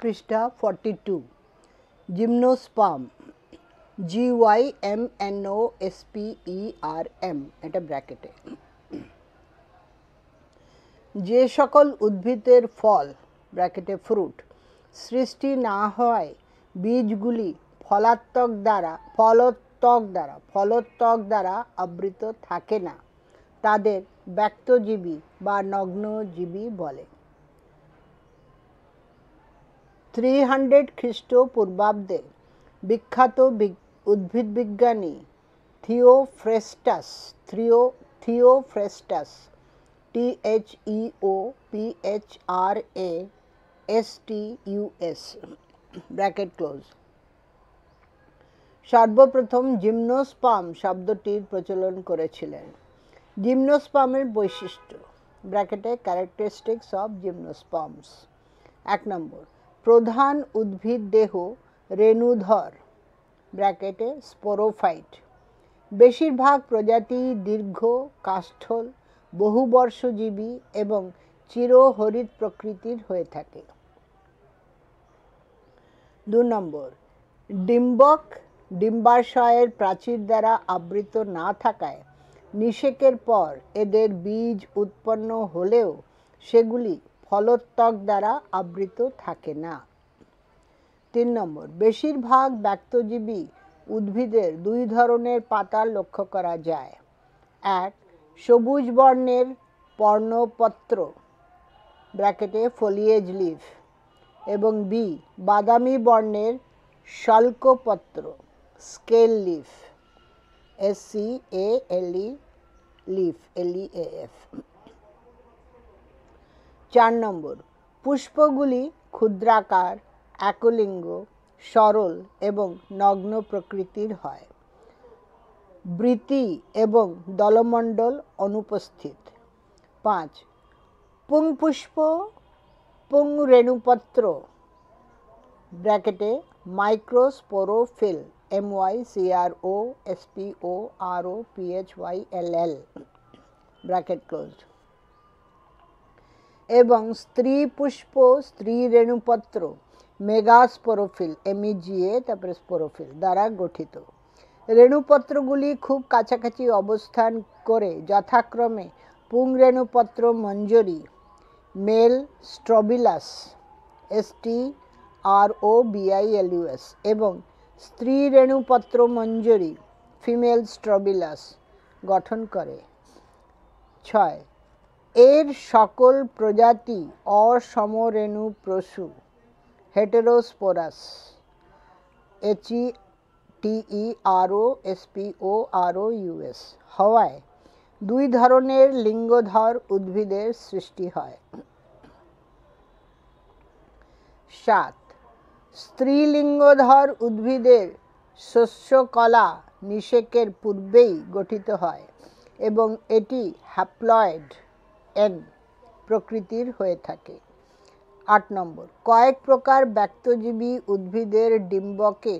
পৃষ্ঠা 42 gymnosperm GYMNOSPERM এটা ব্র্যাকেটে যে সকল উদ্ভিদের ফল ব্র্যাকেটে ফ্রুট সৃষ্টি না হওয়ায় বীজগুলি ফলত্বক দ্বারা আবৃত থাকে না তাদের ব্যক্তজীবী বা নগ্নজীবী বলে। 300 খ্রিস্টপূর্বাব্দে বিখ্যাত উদ্ভিদবিজ্ঞানী থিওফ্রেস্টাস THEOPHRASTUS ব্র্যাকেট ক্লোজ সর্বপ্রথম জিমনোস্পার্ম শব্দটির প্রচলন করেছিলেন। জিমনোস্পার্মের বৈশিষ্ট্য ব্র্যাকেটে ক্যারেক্টারিস্টিক্স অফ জিমনোস্পার্মস। 1 নম্বর, প্রধান উদ্ভিদ দেহ রেণুধর ব্র্যাকেটে স্পোরোফাইট। বেশিরভাগ প্রজাতি দীর্ঘ কাষ্ঠল বহুবর্ষজীবী এবং চিরহরিৎ প্রকৃতির হয়ে থাকে। 2 নম্বর, ডিম্বক ডিম্বাশয়ের প্রাচীর দ্বারা আবৃত না থাকায় নিষেকের পর এদের বীজ উৎপন্ন হলেও সেগুলি ফলত্বক দ্বারা আবৃত থাকে না। 3 নম্বর, বেশিরভাগ ব্যক্তজীবী উদ্ভিদের 2 ধরনের পাতা লক্ষ্য করা যায়। 1 সবুজ বর্ণের পর্ণপত্র ব্র্যাকেটে ফোলিয়েজ লিফ এবং বি বাদামি বর্ণের শল্কপত্র scale leaf SCALE leaf LEAF। 4 নম্বর, পুষ্পগুলি ক্ষুদ্রাকার একলিঙ্গ সরল এবং নগ্ন প্রকৃতির হয়। বৃতি এবং দলমণ্ডল অনুপস্থিত। 5 পুংপুষ্প পুংরেণুপত্র ব্র্যাকেটে মাইক্রোস্পোরোফিল MYCROSPOROPHYLL ব্র্যাকেট ক্লোজ এবং স্ত্রী পুষ্প স্ত্রী রেণুপত্র মেগাস্পোরোফিল MEGA তারপরে স্পোরোফিল দ্বারা গঠিত। রেণুপত্রগুলি খুব কাছাকাছি অবস্থান করে যথাক্রমে পুংরেণুপত্র মঞ্জরি মেল স্ট্রোবিলাস STROBILUS এবং স্ত্রী রেণুপত্র মঞ্জরি ফিমেল স্ট্রোবিলাস গঠন করে। 6 এর সকল প্রজাতি অসমরেণুপ্রসূ হেটেরোস্পোরাস HETEROSPOROUS হওয়ায় 2 ধরনের লিঙ্গধর উদ্ভিদের সৃষ্টি হয়। 7 স্ত্রীলিঙ্গধর উদ্ভিদের শস্যকলা নিষেকের পূর্বেই গঠিত হয় এবং এটি হ্যাপ্লয়েড N প্রকৃতির হয়ে থাকে। 8 নম্বর, কয়েক প্রকার ব্যক্তজীবী উদ্ভিদের ডিম্বকে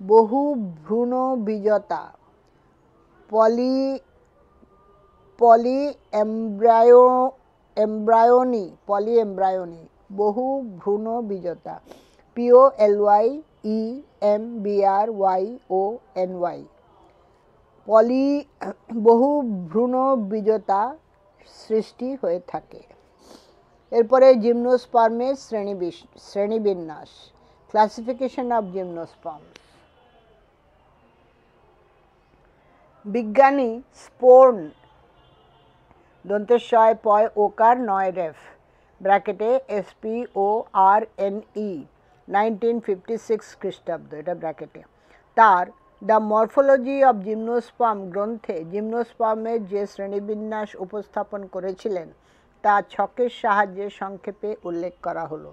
বহু ভ্রূণবীজতা পলিএমব্রায়োনি বহু ভ্রূণবীজতা POLYEMBRYONY বহু ভ্রূণবীজতা সৃষ্টি হয়ে থাকে। এরপরে জিমনোস্পার্মের শ্রেণীবিন্যাস ক্লাসিফিকেশন অফ জিমনোস্পার্ম। বিজ্ঞানী স্পোর্ন দন্তস্বয় পয় ওকার 9 রেফ ব্র্যাকেটে SPORNE 1956 খ্রিস্টাব্দ এটা ব্র্যাকেটে তার দ্য মরফোলজি অব জিমনোস্পার্ম গ্রন্থে জিমনোস্পার্মের যে শ্রেণীবিন্যাস উপস্থাপন করেছিলেন তা ছকের সাহায্যে সংক্ষেপে উল্লেখ করা হলো।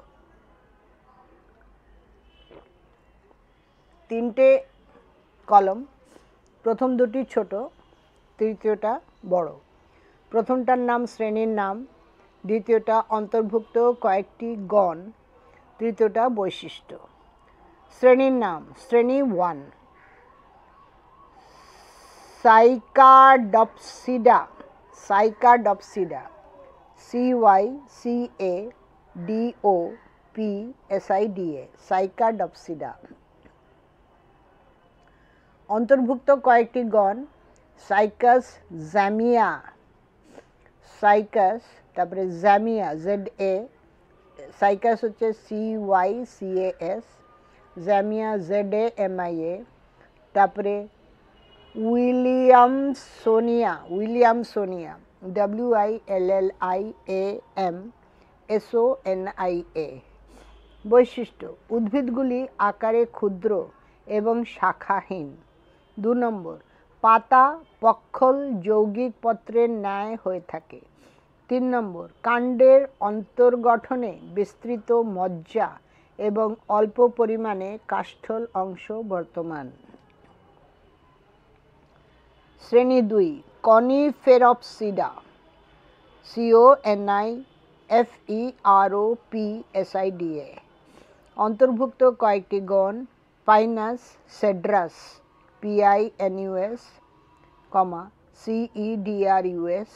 3টে কলম, প্রথম 2টি ছোট, তৃতীয়টা বড়। প্রথমটার নাম শ্রেণীর নাম, দ্বিতীয়টা অন্তর্ভুক্ত কয়েকটি গণ, তৃতীয়টা বৈশিষ্ট্য। শ্রেণীর নাম। শ্রেণী 1 সাইকাডপসিডা CYCADOPSIDA PSIDA, সাইকাডপসিডা। অন্তর্ভুক্ত কয়েকটি গণ: সাইকাস জ্যামিয়া, সাইকাস, তারপরে জ্যামিয়া ZA, সাইকাস হচ্ছে CYCAS, জ্যামিয়া ZAMIA, তারপরে উইলিয়ামসোনিয়া WILLIAMSONIA। বৈশিষ্ট্য: উদ্ভিদগুলি আকারে ক্ষুদ্র এবং শাখাহীন। 2 নম্বর, পাতা পক্ষল যৌগিক পত্রের ন্যায় হয়ে থাকে। 3 নম্বর, কাণ্ডের অন্তর্গঠনে বিস্তৃত মজ্জা এবং অল্প পরিমাণে কাষ্ঠল অংশ বর্তমান। শ্রেণী 2, কনিফেরপসিডা, CONIFEROPSIDA। অন্তর্ভুক্ত কয়েকটি গণ: পাইনাস, সেড্রাস, PINUS, CEDRUS,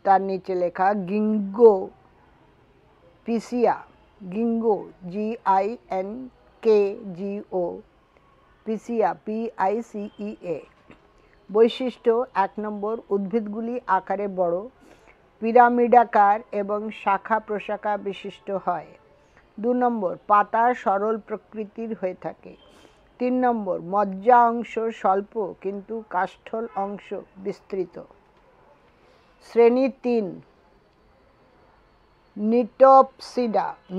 তার নিচে লেখা গিঙ্গো পিসিয়া, গিঙ্গো GINKGO, পিসিয়া PICEA। বৈশিষ্ট্য: 1 নম্বর, উদ্ভিদগুলি আকারে বড়, পিরামিডাকার এবং শাখা প্রশাখা বিশিষ্ট হয়। 2 নম্বর, পাতা সরল প্রকৃতির হয়ে থাকে। 3 নম্বর, মজ্জা অংশ স্বল্প কিন্তু কাষ্ঠল অংশ বিস্তৃত। শ্রেণী 3,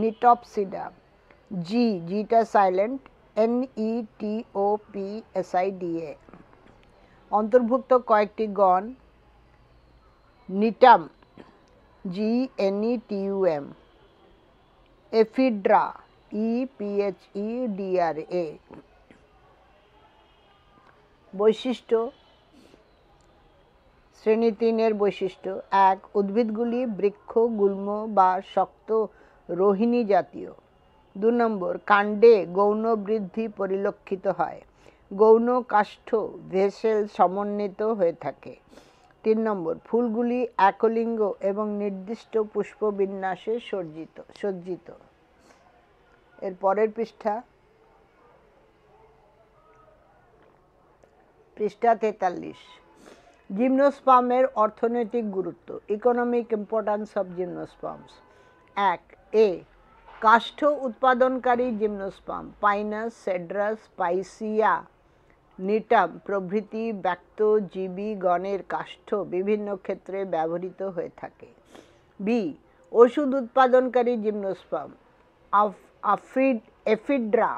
নিটপসিডা, জিটা সাইলেন্ট, NETOPSIDA। অন্তর্ভুক্ত কয়েকটি গণ: নিটাম, GNETUM, এফিড্রা, EPHEDRA। বৈশিষ্ট্য: শ্রেণী 3 এর বৈশিষ্ট্য: 1, উদ্ভিদগুলি বৃক্ষ, গুল্ম বা শক্ত রোহিণী জাতীয়। 2 নম্বর, কাণ্ডে গৌণ বৃদ্ধি পরিলক্ষিত হয়, গৌণ কাষ্ঠ ভেসেল সমন্বিত হয়ে থাকে। 3 নম্বর, ফুলগুলি একলিঙ্গ এবং নির্দিষ্ট পুষ্পবিন্যাসে সজ্জিত। এর পরের পৃষ্ঠা 43। জিমনোস্পার্মের অর্থনৈতিক গুরুত্ব, ইকোনমিক ইম্পর্ট্যান্স অফ জিমনোস্পার্মস। 1, এ কাষ্ঠ উৎপাদনকারী জিমনোস্পার্ম পাইনাস, সেড্রাস, পাইসিয়া, নিটাম প্রভৃতি ব্যক্তজীবী গণের কাষ্ঠ বিভিন্ন ক্ষেত্রে ব্যবহৃত হয়ে থাকে। বি, ওষুধ উৎপাদনকারী জিমনোস্পার্ম এফিড্রা,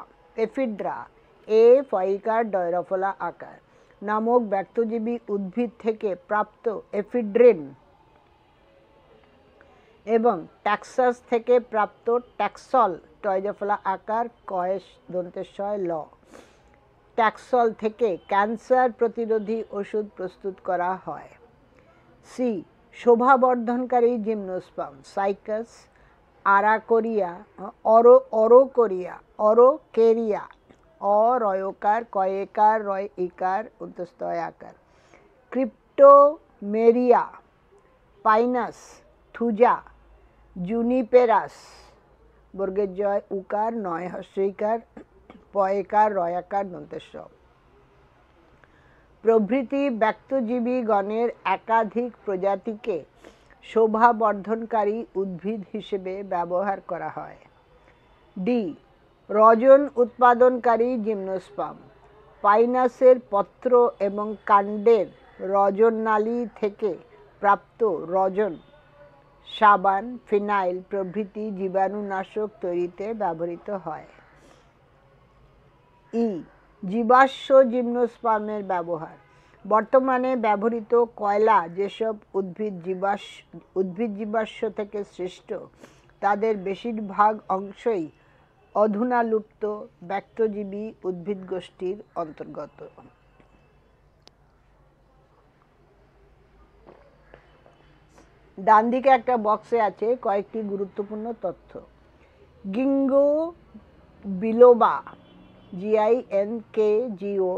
এ ফয়িকার ডয়রফলা আকার নামক ব্যক্তজীবী উদ্ভিদ থেকে প্রাপ্ত এফিড্রিন এবং ট্যাক্সাস থেকে প্রাপ্ত ট্যাক্সল টয়জফলা আকার কয়েস দন্তেশ্বয় ল। ট্যাক্সল থেকে ক্যান্সার প্রতিরোধী ওষুধ প্রস্তুত করা হয়। সি, শোভাবর্ধনকারী জিমনোস্পার্ম সাইকাস, অরোকেরিয়া, অরয়কার, কয়েকার, রয় ইকার, উন্তস্তয় আকার, ক্রিপ্টোমেরিয়া, পাইনাস, থুজা, জুনিপেরাস, বর্গের জয় উকার, নয় হস্যইকার, পয়কার, রয়াকার, দন্তেস্ব প্রভৃতি ব্যক্তজীবী গণের একাধিক প্রজাতিকে শোভাবর্ধনকারী উদ্ভিদ হিসেবে ব্যবহার করা হয়। ডি, রজন উৎপাদনকারী জিমনোস্পার্ম পাইনাসের পত্র এবং কাণ্ডের রজনালী থেকে প্রাপ্ত রজন সাবান, ফিনাইল প্রভৃতি জীবাণুনাশক তৈরিতে ব্যবহৃত হয়। ই, জীবাশ্ম জিমনোস্পার্মের ব্যবহার, বর্তমানে ব্যবহৃত কয়লা যেসব উদ্ভিদ জীবাশ্ম থেকে সৃষ্ট তাদের বেশিরভাগ অংশই অধুনা লুপ্ত ব্যক্তজীবী উদ্ভিদ গোষ্ঠীর অন্তর্গত। ডান দিকে একটা বক্সে আছে কয়েকটি গুরুত্বপূর্ণ তথ্য। গিঙ্গো বিলোবা, GINKGO,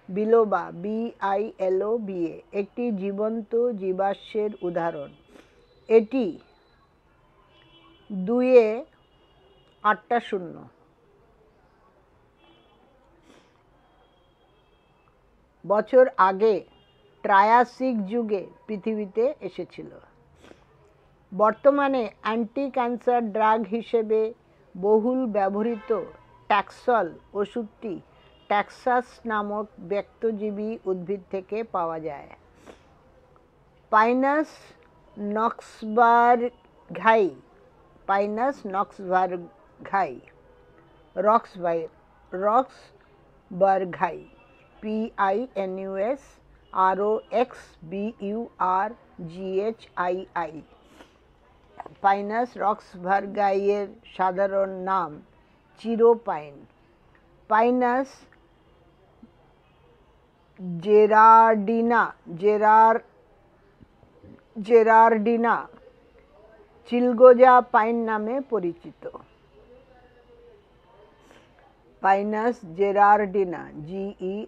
বিলোবা, BILOBA একটি জীবন্ত জীবাশ্মের উদাহরণ। এটি 2-এ 8টা শূন্য। বছর আগে ট্রায়াসিক যুগে পৃথিবীতে এসেছিল। বর্তমানে অ্যান্টি ক্যান্সার ড্রাগ হিসেবে বহুল ব্যবহৃত ট্যাক্সল ওষুধটি ট্যাক্সাস নামক ব্যক্তজীবী উদ্ভিদ থেকে পাওয়া যায়। পাইনাস নক্সবার্গাই রক্সবার্গাই PINUSROXBURGHII পাইনাস রক্সবার্গাইয়ের সাধারণ নাম চিরো পাইন। পাইনাস জেরার্ডিনা চিলগোজা পাইন নামে পরিচিত। পাইনাস জেরার্ডিনা GERARDIANA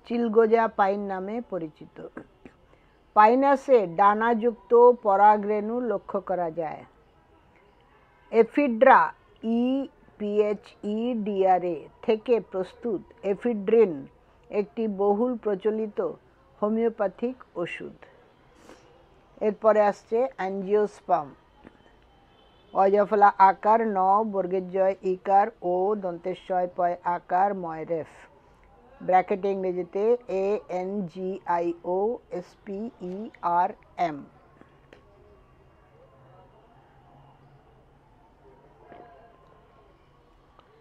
চিলগোজা পাইন নামে পরিচিত। পাইনাসে ডানাযুক্ত পরাগরেণু লক্ষ্য করা যায়। এফিড্রা EPHEDRA থেকে প্রস্তুত এফিড্রিন একটি বহুল প্রচলিত হোমিওপ্যাথিক ওষুধ। এরপরে আসছে অ্যাঞ্জিওস্পার্ম। অজফলা আকার ন বর্গের জয় ইকার ও দন্তের শয় পয় আকার ময়রেফ ব্র্যাকেটে ইংরেজিতে ANGIOSPERM।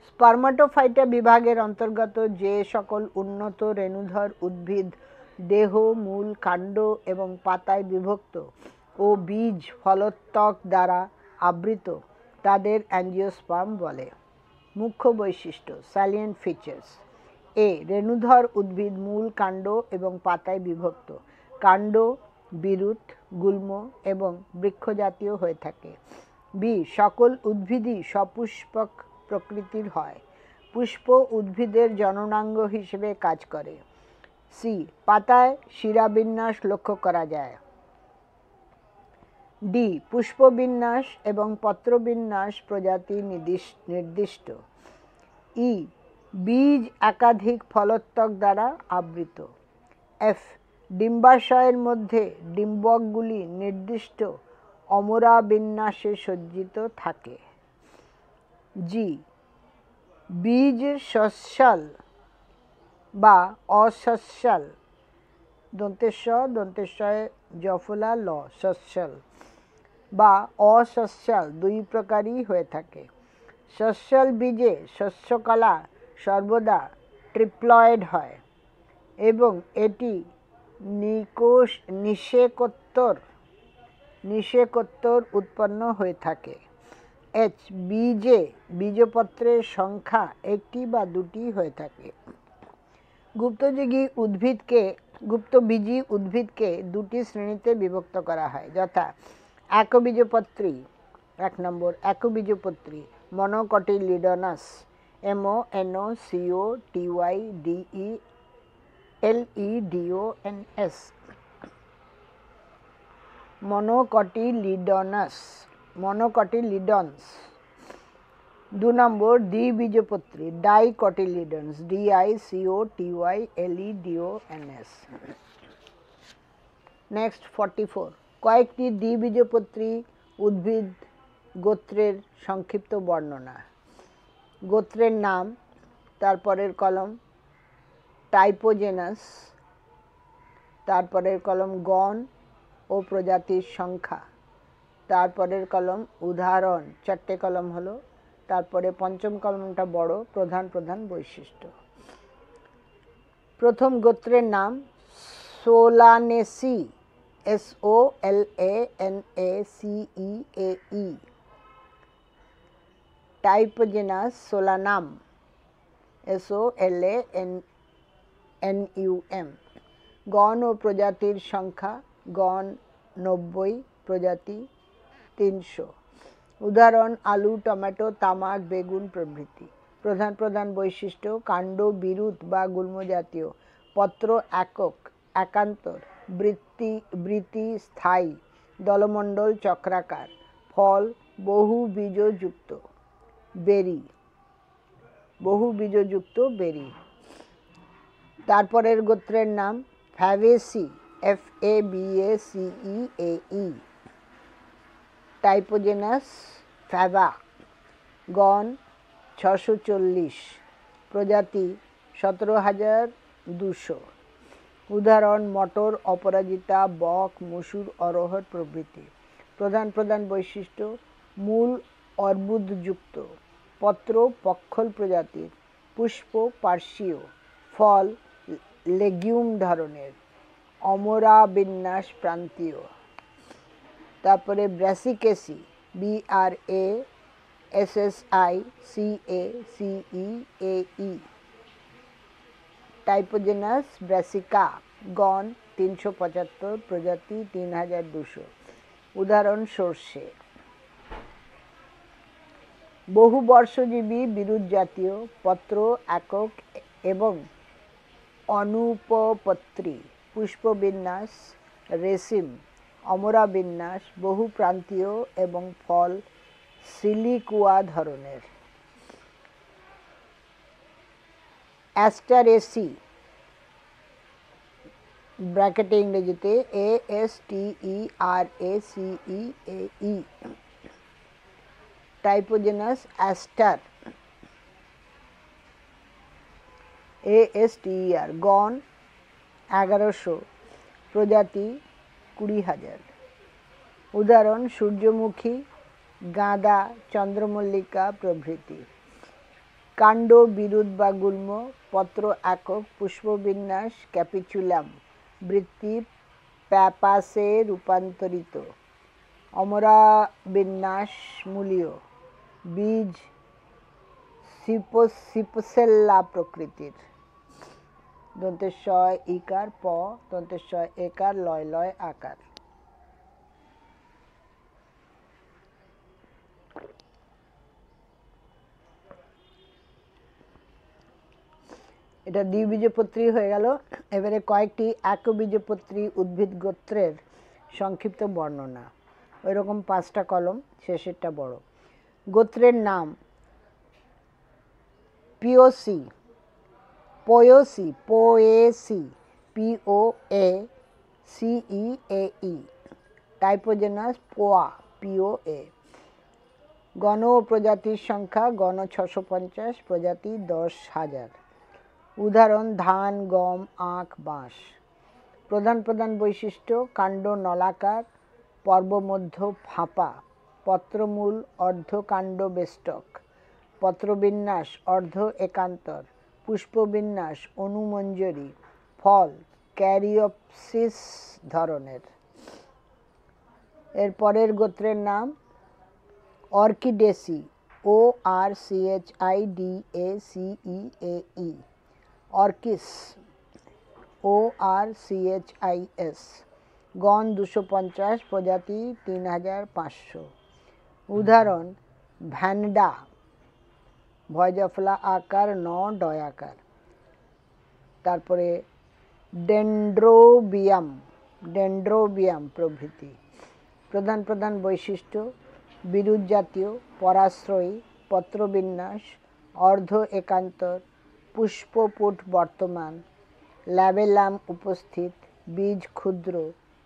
স্পার্মাটোফাইটা বিভাগের অন্তর্গত যে সকল উন্নত রেণুধর উদ্ভিদ দেহ, মূল, কাণ্ড এবং পাতায় বিভক্ত ও বীজ ফলত্বক দ্বারা আবৃত তাদের অ্যাঞ্জিওস্পার্ম বলে। মুখ্য বৈশিষ্ট্য স্যালিয়েন্ট ফিচার্স। এ রেণুধর উদ্ভিদ মূল, কাণ্ড এবং পাতায় বিভক্ত। কাণ্ড বিরুৎ, গুল্ম এবং বৃক্ষজাতীয় হয়ে থাকে। বি সকল উদ্ভিদই সপুষ্পক প্রকৃতির হয়। পুষ্প উদ্ভিদের জননাঙ্গ হিসেবে কাজ করে। সি পাতায় শিরাবিন্যাস লক্ষ্য করা যায়। ডি পুষ্পবিন্যাস এবং পত্রবিন্যাস প্রজাতি নির্দিষ্ট। ই বীজ একাধিক ফলত্বক দ্বারা আবৃত। এফ ডিম্বাশয়ের মধ্যে ডিম্বকগুলি নির্দিষ্ট অমরা বিন্যাসে সজ্জিত থাকে। জি বীজ সস্যাল বা অসস্যাল দন্তেশ্বয় জফলা ল সস্যাল বা অসস্যাল দুই প্রকারই হয়ে থাকে। সস্যাল বীজে শস্যকলা সর্বদা ট্রিপ্লয়েড হয় এবং এটি নিষেকোত্তর উৎপন্ন হয়ে থাকে। এইচ বীজে বীজপত্রের সংখ্যা একটি বা দুটি হয়ে থাকে। গুপ্তবীজী উদ্ভিদকে দুটি শ্রেণীতে বিভক্ত করা হয়, যথা একবীজপত্রী। 1 নম্বর একবীজপত্রী মনোকটিলিডনাস MONOCOTYDELEDONS মনোকটিলিডনস। 2 নম্বর দ্বিবীজপত্রী ডাইকটিলিডনস DICOTYLEDONS। নেক্সট 44 কয়েকটি দ্বিবীজপত্রী উদ্ভিদ গোত্রের সংক্ষিপ্ত বর্ণনা। গোত্রের নাম, তারপরের কলম টাইপোজেনাস, তারপরের কলম গণ ও প্রজাতির সংখ্যা, তারপরের কলম উদাহরণ, 4টে কলম হলো, তারপরে পঞ্চম কলমটা বড় প্রধান বৈশিষ্ট্য। প্রথম গোত্রের নাম Solanaceae SOLANACEAE। Type genus Solanum SOLANUM। গণ ও প্রজাতির সংখ্যা গণ 90, প্রজাতি 300। উদাহরণ আলু, টমেটো, তামাক, বেগুন প্রভৃতি। প্রধান বৈশিষ্ট্য কাণ্ড বিরুৎ বা গুল্ম জাতীয়, পত্র একক, একান্তর, বৃতি স্থায়ী, দলমণ্ডল চক্রাকার, ফল বহু বীজযুক্ত বেরি, তারপরের গোত্রের নাম ফ্যাবেসি, FABACEAE, টাইপোজেনাস ফ্যাবা, গণ 640, প্রজাতি 17,200। উদাহরণ মটর, অপরাজিতা, বক, মসুর, অরহর প্রভৃতি। প্রধান বৈশিষ্ট্য: মূল অর্বুদযুক্ত, পত্র পক্ষল প্রজাতির, পুষ্প পার্শ্বীয়, ফল লেগিউম ধরনের, অমরা বিন্যাস প্রান্তীয়। তারপরে ব্র্যাসিকেসি, BRASSICACEAE, টাইপোজেনাস ব্র্যাসিকা, গণ 375, প্রজাতি 3,200। উদাহরণ সরষে। বহুবর্ষজীবী বিরুৎ জাতীয়, পত্র একক এবং অনুপপত্রী, পুষ্পবিন্যাস রেশিম, অমরা বিন্যাস, বহুপ্রান্তীয় এবং ফল সিলিকুয়া ধরনের। অ্যাস্টারেসি, ব্র্যাকেটে ইংরেজিতে ASTERACEAE, টাইপোজেনাস অ্যাস্টার, ASTER, গণ 1100, প্রজাতি 20,000। উদাহরণ সূর্যমুখী, গাঁদা, চন্দ্রমল্লিকা প্রভৃতি। কাণ্ড বিরুৎ বা গুল্ম, পত্র একক, পুষ্পবিন্যাস ক্যাপিচুলাম, বৃত্তি প্যাপাসে রূপান্তরিত, অমরা বিন্যাস মূলীয়, বীজ সিপসেল্লা প্রকৃতির। দন্তেশ ইকার প, দন্তেশ একার লয় লয় আকার। এটা দ্বিবীজপত্রী হয়ে গেল। এবারে কয়েকটি একবীজপত্রী উদ্ভিদ গোত্রের সংক্ষিপ্ত বর্ণনা। ওই রকম 5টা কলম, শেষেরটা বড়। গোত্রের নাম: পিওসি, পোয়োসি, পোয়েসি, POACEAE, টাইপোজেনাস পোয়া, POA। গণ ও প্রজাতির সংখ্যা: গণ 650, প্রজাতি 10,000। উদাহরণ ধান, গম, আখ, বাঁশ। প্রধান বৈশিষ্ট্য: কাণ্ড নলাকার, পর্বমধ্য ফাঁপা, পত্রমূল অর্ধকাণ্ড বেষ্টক, পত্রবিন্যাস অর্ধ একান্তর, পুষ্পবিন্যাস অনুমঞ্জরি, ফল ক্যারিওপসিস ধরনের। এর পরের গোত্রের নাম অর্কিডেসি, ORCHIDACEAE, অর্কিস, ORCHIS, গণ 250, প্রজাতি 3,500। উদাহরণ ভ্যান্ডা, ভয়জফলা আকার, ডয়াকার। তারপরে ডেন্ড্রোবিয়াম প্রভৃতি। প্রধান বৈশিষ্ট্য: বিরুৎ জাতীয়, পরাশ্রয়ী, পত্রবিন্যাস অর্ধ একান্তর, পুষ্পপুট বর্তমান, ল্যাবেলাম উপস্থিত, বীজ ক্ষুদ্র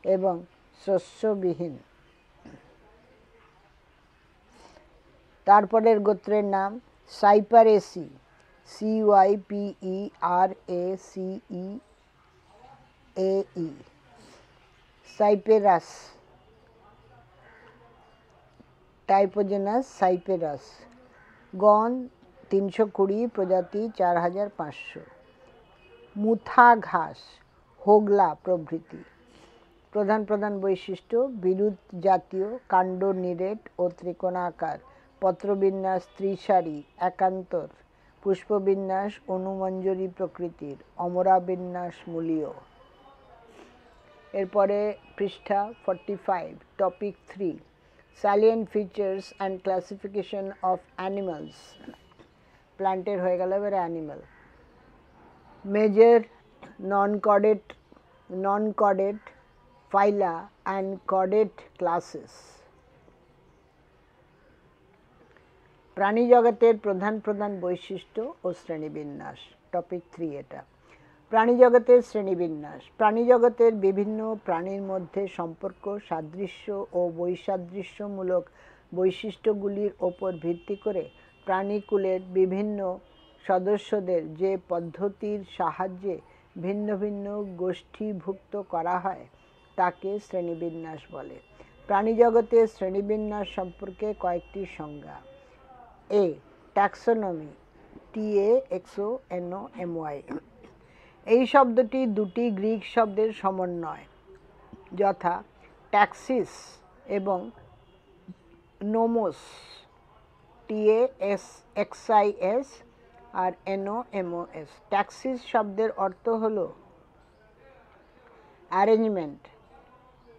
এবং শস্যবিহীন। তারপরের গোত্রের নাম সাইপারেসি, CYPERACEAE, সাইপেরাস, টাইপোজেনাস সাইপেরাস, গণ 320, প্রজাতি 4,500। মুথা ঘাস, হোগলা প্রভৃতি। প্রধান বৈশিষ্ট্য: বিরুৎ জাতীয়, কাণ্ড নিরেট ও ত্রিকোণাকার, পত্রবিন্যাস ত্রিসারি, একান্তর, পুষ্পবিন্যাস অনুমঞ্জরি প্রকৃতির, অমরা বিন্যাস মূলীয়। এরপরে পৃষ্ঠা 45, topic 3, salient features and classification of animals. প্ল্যান্টের হয়ে গেল, এবারে animal. Major non chordate phyla and chordate classes. প্রাণী জগতের প্রধান প্রধান বৈশিষ্ট্য ও শ্রেণীবিন্যাস। টপিক 3 এটা। প্রাণী জগতের শ্রেণীবিন্যাস। প্রাণী জগতের বিভিন্ন প্রাণীর মধ্যে সম্পর্ক, সাদৃশ্য ও বৈসাদৃশ্যমূলক বৈশিষ্ট্যগুলির ওপর ভিত্তি করে প্রাণীকুলের বিভিন্ন সদস্যদের যে পদ্ধতির সাহায্যে ভিন্ন ভিন্ন গোষ্ঠীভুক্ত করা হয় তাকে শ্রেণীবিন্যাস বলে। প্রাণীজগতের শ্রেণীবিন্যাস সম্পর্কে কয়েকটি সংজ্ঞা। এ. Taxonomy, TAXONOMY। এই শব্দটি দুটি গ্রিক শব্দের সমন্বয়, যথা ট্যাক্সিস এবং নোমোস, TAXIS আর NOMOS। ট্যাক্সিস শব্দের অর্থ হল অ্যারেঞ্জমেন্ট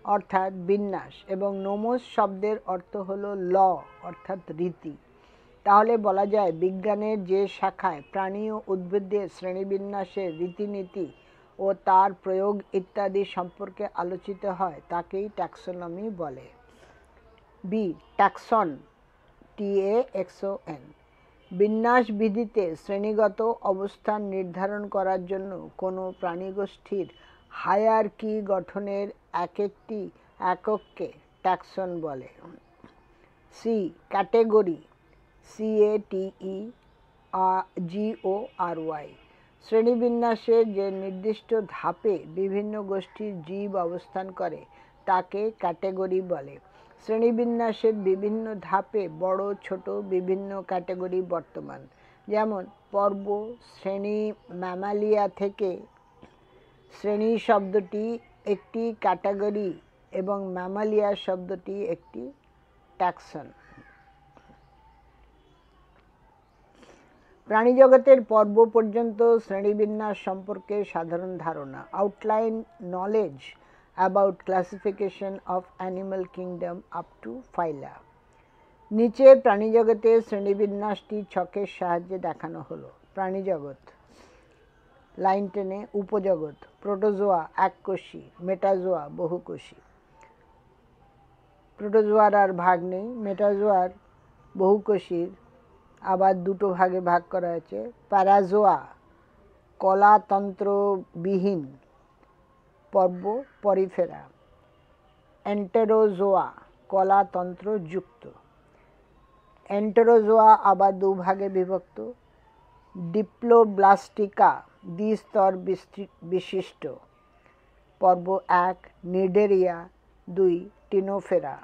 অর্থাৎ বিন্যাস এবং নোমোস শব্দের অর্থ হল ল অর্থাৎ রীতি। তাহলে বলা যায় বিজ্ঞানের যে শাখায় প্রাণী ও উদ্ভিদের শ্রেণীবিন্যাসের রীতিনীতি ও তার প্রয়োগ ইত্যাদি সম্পর্কে আলোচিত হয় তাকেই ট্যাক্সোনমি বলে। বি. ট্যাক্সন, TAXON। বিন্যাস বিধিতে শ্রেণীগত অবস্থান নির্ধারণ করার জন্য কোনো প্রাণীগোষ্ঠীর হায়ারার্কি গঠনের একটি একককে ট্যাক্সন বলে। সি. Category, CATEGORY। শ্রেণীবিন্যাসের যে নির্দিষ্ট ধাপে বিভিন্ন গোষ্ঠীর জীব অবস্থান করে তাকে ক্যাটেগরি বলে। শ্রেণীবিন্যাসের বিভিন্ন ধাপে বড় ছোট বিভিন্ন ক্যাটেগরি বর্তমান, যেমন পর্ব, শ্রেণী। ম্যামালিয়া থেকে শ্রেণী শব্দটি একটি ক্যাটাগরি এবং ম্যামালিয়া শব্দটি একটি ট্যাক্সন। প্রাণীজগতের পর্ব পর্যন্ত শ্রেণীবিন্যাস সম্পর্কে সাধারণ ধারণা। Outline knowledge about classification of animal kingdom up to phyla. নিচে প্রাণীজগতের শ্রেণীবিন্যাসটি ছকের সাহায্যে দেখানো হলো। প্রাণীজগৎ, লাইন টেনে। উপজগৎ, প্রোটোজোয়া এককোষী, মেটাজোয়া বহুকোষী। প্রোটোজোয়ার আর ভাগ নেই। মেটাজোয়ার বহুকোষীর আবার দুটো ভাগে ভাগ করা হয়েছে। প্যারাজোয়া কলাতন্ত্রবিহীন পর্ব, পরিফেরা। এন্টেরোজোয়া কলাতন্ত্রযুক্ত। এন্টেরোজোয়া আবার দুভাগে বিভক্ত। ডিপ্লোব্লাস্টিকা দ্বিস্তর বিশিষ্ট পর্ব 1, নিডেরিয়া 2, টিনোফেরা।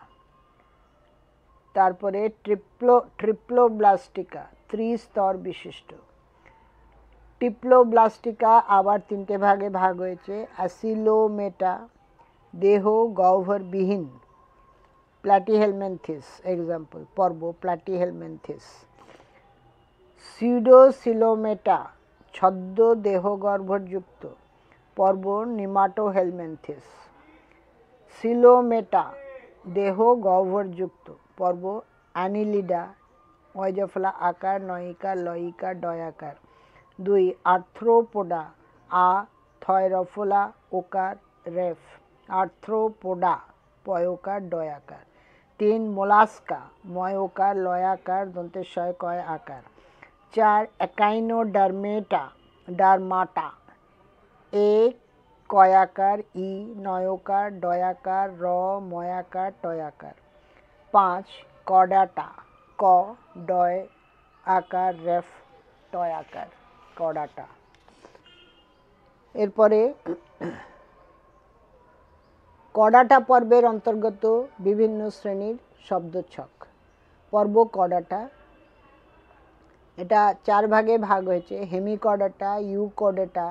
তারপরে ট্রিপ্লোব্লাস্টিকা ত্রিস্তর বিশিষ্ট। ট্রিপ্লোব্লাস্টিকা আবার তিনটে ভাগে ভাগ হয়েছে। অ্যাসিলোমেটা দেহ গহ্বরবিহীন, প্ল্যাটিহেলমিনথিস এক্সাম্পল পর্ব প্ল্যাটিহেলমিনথিস। সিউডোসিলোমেটা ছদ্ম দেহগর্ভযুক্ত পর্ব নিমাটোহেলমিনথিস। সিলোমেটা দেহ গহ্বরযুক্ত পর্ব অ্যানিলিডা, অয়জফলা আকার, নয়িকার, লয়িকার, ডয়াকার। 2, আর্থ্রোপোডা আ, থয়রফলা ওকার, রেফ। আর্থ্রোপোডা পয়কার, ডয়াকার। 3, মোলাস্কা ময়োকার, লয়াকার, দন্তেশ্বয় কয় আকার। 4, একাইনোডার্মেটা ডারমাটা এ কয়াকার, ই নয়কার, ডয়াকার, র ময়াকার, টয়াকার। 5, কর্ডাটা ক ডয় আকার, রেফ টয়াকার, কর্ডাটা। এরপরে কর্ডাটা পর্বের অন্তর্গত বিভিন্ন শ্রেণীর শব্দছক। পর্ব কর্ডাটা, এটা 4 ভাগে ভাগ হয়েছে। Hemichordata, Euchordata,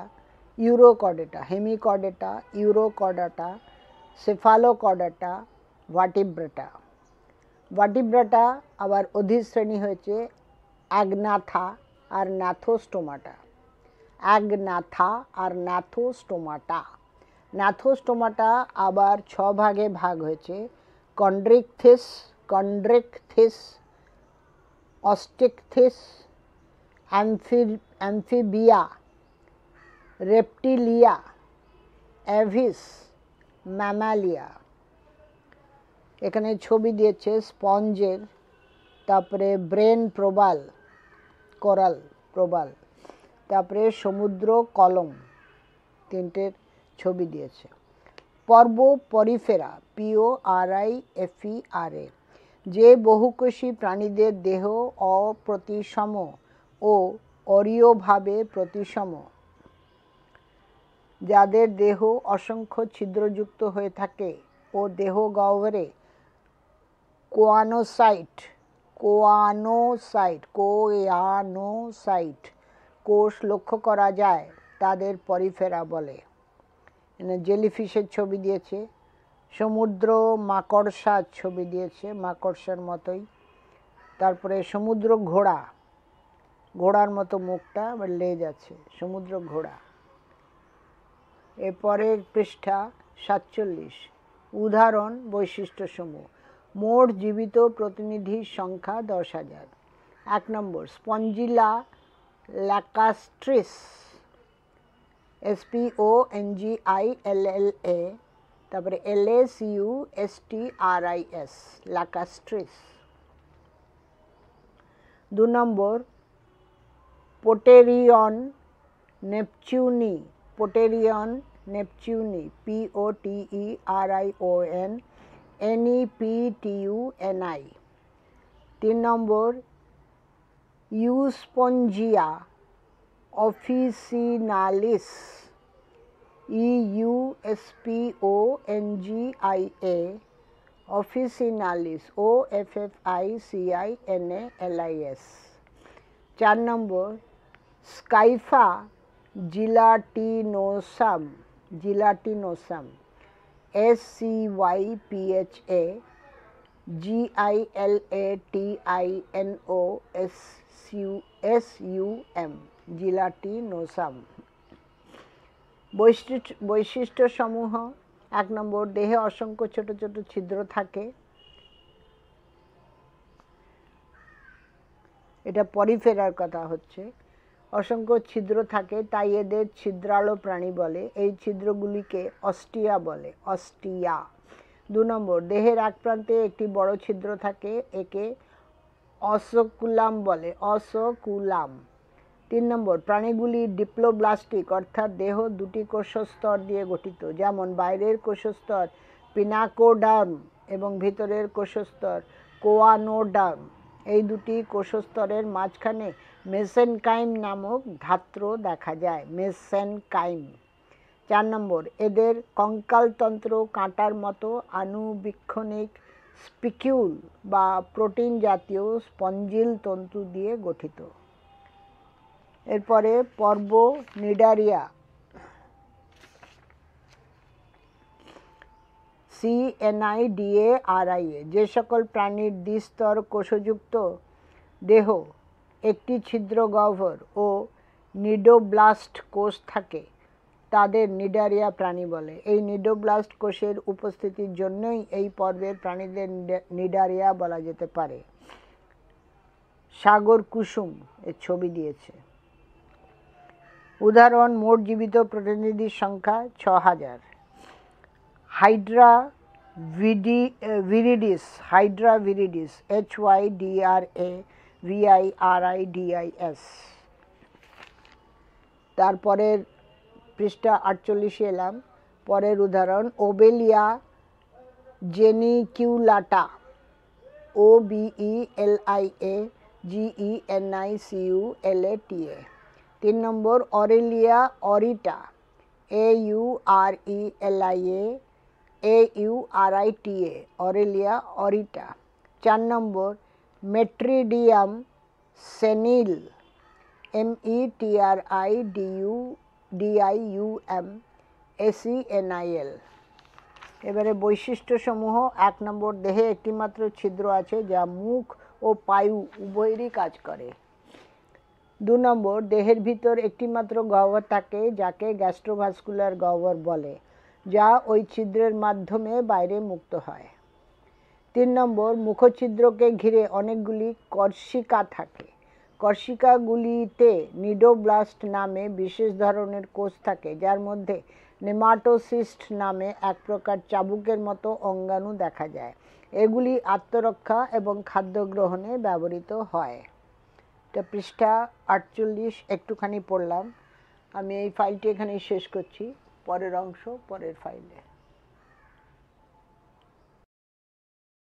Urochordata. Hemichordata, Urochordata, Cephalochordata, Vertebrata. Vertebrata আবার অধিশ্রেণী হয়েছে অ্যাগনাথা আর ন্যাথোস্টোমাটা। অ্যাগনাথা আর ন্যাথোস্টোমাটা। ন্যাথোস্টোমাটা আবার 6 ভাগে ভাগ হয়েছে। Chondrichthyes, Osteichthyes, Amphibia, Reptilia, Aves, Mammalia. এখানে ছবি দিয়েছে স্পঞ্জের, তারপরে ব্রেন প্রবাল, কোরাল প্রবাল, তারপরে সমুদ্র কলম, তিনটের ছবি দিয়েছে। পর্ব পরিফেরা, PORIFERA, যে বহুকোষী প্রাণীদের দেহ অপ্রতিসম ও অরীয়ভাবে প্রতিসম, যাদের দেহ অসংখ্য ছিদ্রযুক্ত হয়ে থাকে ও দেহ গহ্বরে কোয়ানোসাইট কোষ লক্ষ্য করা যায়, তাদের পরিফেরা বলে। জেলিফিশের ছবি দিয়েছে, সমুদ্র মাকড়সার ছবি দিয়েছে, মাকড়সার মতোই। তারপরে সমুদ্র ঘোড়া, ঘোড়ার মতো মুখটা, আবার লেজ আছে, সমুদ্র ঘোড়া। এরপরের পৃষ্ঠা 47, উদাহরণ বৈশিষ্ট্যসমূহ। মোট জীবিত প্রতিনিধির সংখ্যা 10,000। 1 নম্বর স্পঞ্জিলা ল্যাকাস্ট্রিস, SPONGILLA, তারপরে LACUSTRIS, ল্যাকাস্ট্রিস। 2 নম্বর পোটেরিয়ন নেপচুনি, পোটেরিয়ন নেপচুনি, POTERION NEPTUNI। 3 নম্বর ইউস্পঞ্জিয়া অফিসিনালিস, EUSPONGIA অফিসিনালিস, OFFICINALIS। 4 নম্বর স্কাইফা জিলাটিনোসাম, জিলাটিনোসাম, SCYPHA GILATINOSUM, জিলাটিনোসাম। বৈশিষ্ট্যসমূহ। 1 নম্বর দেহে অসংখ্য ছোট ছোট ছিদ্র থাকে, এটা পরিফেরার কথা হচ্ছে। অসংখ্য ছিদ্র থাকে, তাই এদের ছিদ্রালো প্রাণী বলে। এই ছিদ্রগুলিকে অস্টিয়া বলে, অস্টিয়া। 2 নম্বর দেহের এক প্রান্তে একটি বড় ছিদ্র থাকে, একে অসকুলাম বলে, অসকুলাম। 3 নম্বর প্রাণীগুলি ডিপ্লোব্লাস্টিক, অর্থাৎ দেহ দুটি কোষস্তর দিয়ে গঠিত, যেমন বাইরের কোষস্তর পিনাকোডার্ম এবং ভিতরের কোষস্তর কোয়ানোডার্ম। এই দুটি কোষস্তরের মাঝখানে মেসেনকাইম নামক ধাত্র দেখা যায়, মেসেনকাইম। 4 নম্বর এদের কঙ্কালতন্ত্র কাঁটার মতো আনুবীক্ষণিক স্পিকিউল বা প্রোটিন জাতীয় স্পঞ্জিল তন্তু দিয়ে গঠিত। এরপরে পর্ব নিডারিয়া, CNIDARIA, যে সকল প্রাণীর দ্বিস্তর কোষযুক্ত দেহ, একটি ছিদ্র গহ্বর ও নিডোব্লাস্ট কোষ থাকে, তাদের নিডারিয়া প্রাণী বলে। এই নিডোব্লাস্ট কোষের উপস্থিতির জন্যই এই পর্বের প্রাণীদের নিডারিয়া বলা যেতে পারে। সাগর কুসুম এর ছবি দিয়েছে। উদাহরণ মোট জীবিত প্রতিনিধির সংখ্যা 6,000। Hydra viridis, Hydra viridis, HYDRAVIRIDIS। তারপরের পৃষ্ঠা 48 এলাম। পরের উদাহরণ ওবেলিয়া জেনিকিউলাটা, OBELIAGENICULATA। 3 নম্বর Aurelia aurita, AURELIA Aurelia aurita. 4 নম্বর মেট্রিডিয়াম সেনিল, METRIDIUM SENIL। এবারে বৈশিষ্ট্যসমূহ। 1 নম্বর দেহে একটিমাত্র ছিদ্র আছে, যা মুখ ও পায়ু উভয়েরই কাজ করে। 2 নম্বর দেহের ভিতর একটিমাত্র গহ্বর থাকে, যাকে গ্যাস্ট্রোভাস্কুলার গহ্বর বলে, যা ওই ছিদ্রের মাধ্যমে বাইরে মুক্ত হয়। 3 নম্বর মুখছিদ্রকে ঘিরে অনেকগুলি কর্ষিকা থাকে। কর্ষিকাগুলিতে নিডোব্লাস্ট নামে বিশেষ ধরনের কোষ থাকে, যার মধ্যে নেমাটোসিস্ট নামে এক প্রকার চাবুকের মতো অঙ্গাণু দেখা যায়। এগুলি আত্মরক্ষা এবং খাদ্য গ্রহণে ব্যবহৃত হয়। এটা পৃষ্ঠা 48 একটুখানি পড়লাম। আমি এই ফাইলটি এখানেই শেষ করছি। পরের অংশ পরের ফাইলে।